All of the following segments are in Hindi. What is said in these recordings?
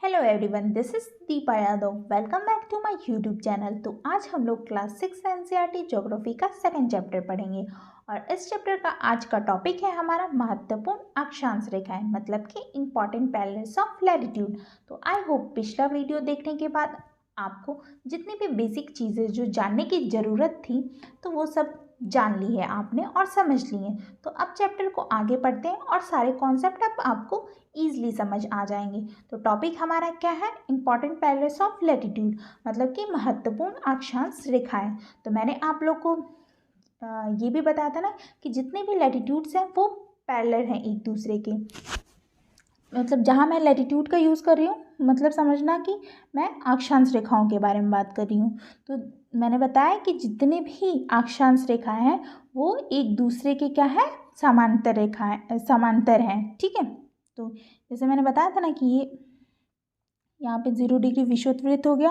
Hello everyone, this is Deepa Yadav. Welcome back to my YouTube channel. तो आज हम लोग क्लास 6 एनसीईआरटी ज्योग्राफी का सेकंड चैप्टर पढ़ेंगे और इस चैप्टर का आज का टॉपिक है हमारा महत्वपूर्ण अक्षांश रेखाएं, मतलब कि इंपॉर्टेंट पैरेलल्स ऑफ लैटिट्यूड। तो आई होप पिछला वीडियो देखने के बाद आपको जितनी भी बेसिक चीज़ें जो जानने की ज़रूरत थी तो वो सब जान ली है आपने और समझ ली है। तो अब चैप्टर को आगे पढ़ते हैं और सारे कॉन्सेप्ट अब आपको ईजिली समझ आ जाएंगे। तो टॉपिक हमारा क्या है? इंपॉर्टेंट पैरेलल्स ऑफ लैटिट्यूड, मतलब कि महत्वपूर्ण अक्षांश रेखाएं। तो मैंने आप लोग को ये भी बताया था ना कि जितने भी लैटिट्यूड्स हैं वो पैरेलल हैं एक दूसरे के। मतलब जहाँ मैं लैटिट्यूड का यूज़ कर रही हूँ, मतलब समझना कि मैं अक्षांश रेखाओं के बारे में बात कर रही हूँ। तो मैंने बताया कि जितने भी अक्षांश रेखाएं हैं वो एक दूसरे के क्या है, समांतर रेखाएं, समांतर हैं। ठीक है। तो जैसे मैंने बताया था ना कि ये यहाँ पे 0 डिग्री विषुववृत्त हो गया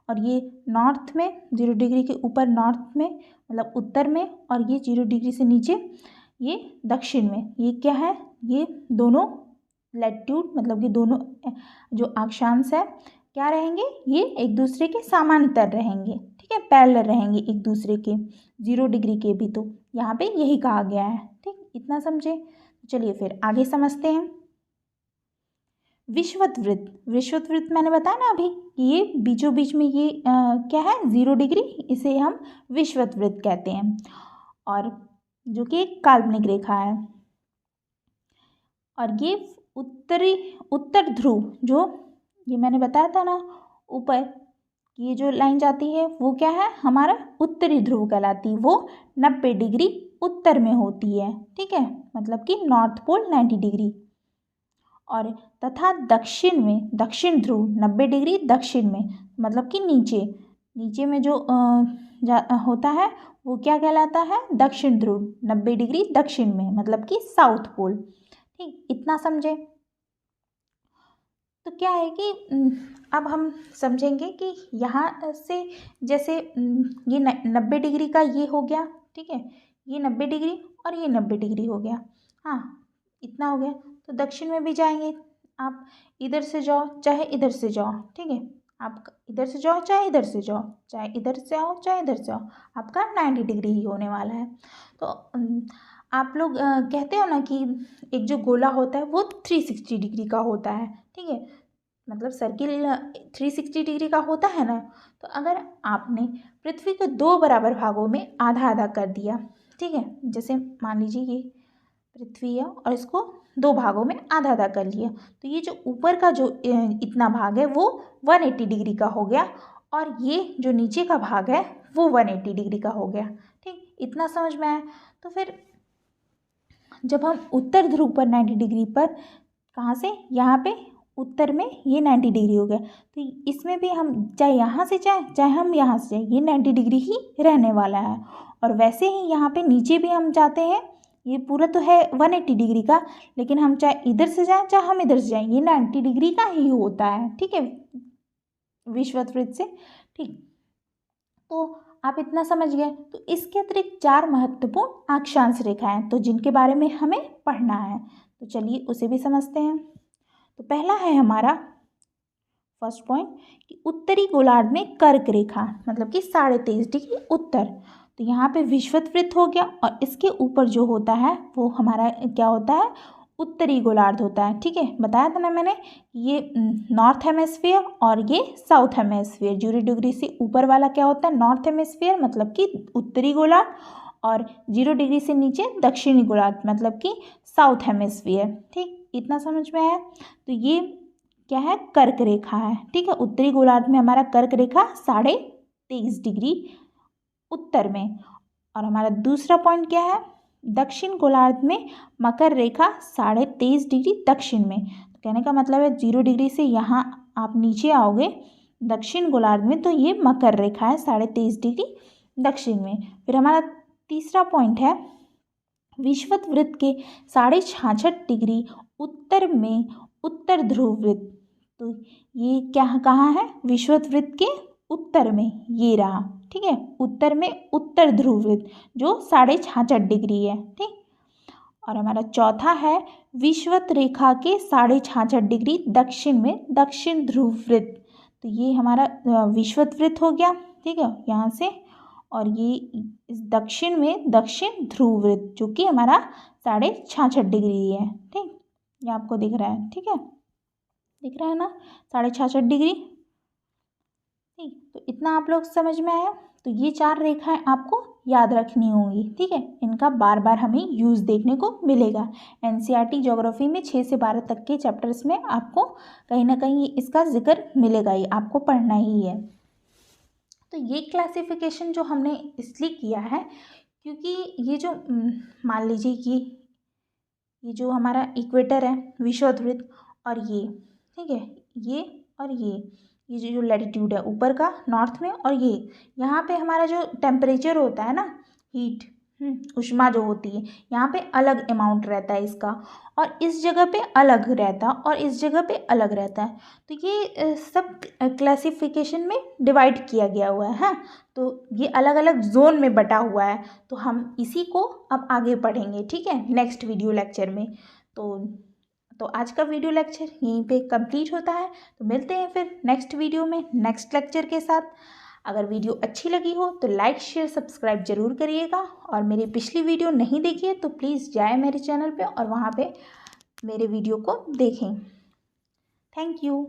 और ये नॉर्थ में 0 डिग्री के ऊपर नॉर्थ में मतलब उत्तर में, और ये 0 डिग्री से नीचे ये दक्षिण में। ये क्या है? ये दोनों लैटिट्यूड, मतलब कि दोनों जो अक्षांश है क्या रहेंगे, ये एक दूसरे के समांतर रहेंगे। ठीक है, पैरेलल रहेंगे एक दूसरे के, 0 डिग्री के भी। तो यहाँ पे यही कहा गया है। ठीक, इतना समझे। चलिए फिर आगे समझते हैं। विषुववृत्त, विषुववृत्त मैंने बताया ना अभी कि ये बीचों बीच में ये क्या है, 0 डिग्री, इसे हम विषुववृत्त कहते हैं और जो कि एक काल्पनिक रेखा है। और ये उत्तर ध्रुव, जो ये मैंने बताया था ना ऊपर, ये जो लाइन जाती है वो क्या है, हमारा उत्तरी ध्रुव कहलाती है। वो 90 डिग्री उत्तर में होती है। ठीक है, मतलब कि नॉर्थ पोल 90 डिग्री, और तथा दक्षिण में, दक्षिण ध्रुव 90 डिग्री दक्षिण में, मतलब कि नीचे, नीचे में जो होता है वो क्या कहलाता है, दक्षिण ध्रुव 90 डिग्री दक्षिण में, मतलब कि साउथ पोल। ठीक, इतना समझे। तो क्या है कि अब हम समझेंगे कि यहाँ से जैसे ये 90 डिग्री का ये हो गया। ठीक है, ये 90 डिग्री और ये 90 डिग्री हो गया। हाँ, इतना हो गया। तो दक्षिण में भी जाएंगे, आप इधर से जाओ चाहे इधर से जाओ। ठीक है, आप इधर से जाओ चाहे इधर से जाओ, चाहे इधर से आओ चाहे इधर से आओ, आपका 90 डिग्री ही होने वाला है। तो आप लोग कहते हो ना कि एक जो गोला होता है वो 360 डिग्री का होता है। ठीक है, मतलब सर्किल 360 डिग्री का होता है ना। तो अगर आपने पृथ्वी को 2 बराबर भागों में आधा आधा कर दिया, ठीक है, जैसे मान लीजिए ये पृथ्वी है और इसको 2 भागों में आधा आधा कर लिया, तो ये जो ऊपर का जो इतना भाग है वो 180 डिग्री का हो गया और ये जो नीचे का भाग है वो 180 डिग्री का हो गया। ठीक, इतना समझ में आया। तो फिर जब हम उत्तर ध्रुव पर 90 डिग्री पर, कहाँ से, यहाँ पे उत्तर में ये 90 डिग्री हो गया, तो इसमें भी हम चाहे यहाँ से चाहे हम यहाँ से जाए, ये 90 डिग्री ही रहने वाला है। और वैसे ही यहाँ पे नीचे भी हम जाते हैं, ये पूरा तो है 180 डिग्री का, लेकिन हम चाहे इधर से जाएं चाहे हम इधर से जाएं, ये 90 डिग्री का ही होता है। ठीक है, विषुववृत्त से। ठीक, तो आप इतना समझ गए। तो इसके अतिरिक्त 4 महत्वपूर्ण अक्षांश रेखाएं तो जिनके बारे में हमें पढ़ना है, तो चलिए उसे भी समझते हैं। तो पहला है हमारा फर्स्ट पॉइंट कि उत्तरी गोलार्ध में कर्क रेखा, मतलब कि 23.5 डिग्री उत्तर। तो यहाँ पे विषुववृत्त हो गया और इसके ऊपर जो होता है वो हमारा क्या होता है, उत्तरी गोलार्ध होता है। ठीक है, बताया था ना मैंने, ये नॉर्थ हेमेस्फीयर और ये साउथ हेमेस्फीयर। 0 डिग्री से ऊपर वाला क्या होता है, नॉर्थ हेमेस्फीयर, मतलब कि उत्तरी गोलार्ध, और 0 डिग्री से नीचे दक्षिणी गोलार्ध, मतलब कि साउथ हेमेस्फीयर। ठीक, इतना समझ में आया। तो ये क्या है, कर्क रेखा है। ठीक है, उत्तरी गोलार्ध में हमारा कर्क रेखा 23.5 डिग्री उत्तर में। और हमारा दूसरा पॉइंट क्या है, दक्षिण गोलार्ध में मकर रेखा 23.5 डिग्री दक्षिण में। तो कहने का मतलब है 0 डिग्री से यहाँ आप नीचे आओगे दक्षिण गोलार्ध में, तो ये मकर रेखा है 23.5 डिग्री दक्षिण में। फिर हमारा तीसरा पॉइंट है विषुववृत्त के 66.5 डिग्री उत्तर में उत्तर ध्रुव वृत्त। तो ये क्या कहाँ है, विषुववृत्त के उत्तर में, ये रहा। ठीक है, उत्तर में उत्तर ध्रुव वृत्त जो 66.5 डिग्री है। ठीक, और हमारा चौथा है विषुवत रेखा के 66.5 डिग्री दक्षिण में दक्षिण ध्रुव वृत्त। तो ये हमारा विषुवत वृत्त हो गया, ठीक है, यहाँ से, और ये इस दक्षिण में दक्षिण ध्रुव वृत्त जो कि हमारा 66.5 डिग्री है। ठीक, ये आपको दिख रहा है, ठीक है, दिख रहा है ना, 66.5 डिग्री। ठीक, तो इतना आप लोग समझ में आया। तो ये 4 रेखाएं आपको याद रखनी होंगी, ठीक है, इनका बार बार हमें यूज़ देखने को मिलेगा। एनसीईआरटी ज्योग्राफी में 6 से 12 तक के चैप्टर्स में आपको कहीं ना कहीं इसका जिक्र मिलेगा ही, आपको पढ़ना ही है। तो ये क्लासिफिकेशन जो हमने इसलिए किया है क्योंकि ये जो मान लीजिए कि ये जो हमारा इक्वेटर है, विषुवत वृत्त, और ये, ठीक है, ये और ये जो लैटिट्यूड है ऊपर का नॉर्थ में, और ये यहाँ पे हमारा जो टेम्परेचर होता है ना, हीट, ऊष्मा जो होती है, यहाँ पे अलग अमाउंट रहता है इसका, और इस जगह पे अलग रहता है, और इस जगह पे अलग रहता है। तो ये सब क्लासिफिकेशन में डिवाइड किया गया हुआ है, तो ये अलग अलग जोन में बटा हुआ है। तो हम इसी को अब आगे पढ़ेंगे, ठीक है, नेक्स्ट वीडियो लेक्चर में। तो आज का वीडियो लेक्चर यहीं पे कंप्लीट होता है। तो मिलते हैं फिर नेक्स्ट वीडियो में नेक्स्ट लेक्चर के साथ। अगर वीडियो अच्छी लगी हो तो लाइक शेयर सब्सक्राइब जरूर करिएगा, और मेरी पिछली वीडियो नहीं देखी है तो प्लीज़ जाए मेरे चैनल पे और वहाँ पे मेरे वीडियो को देखें। Thank you.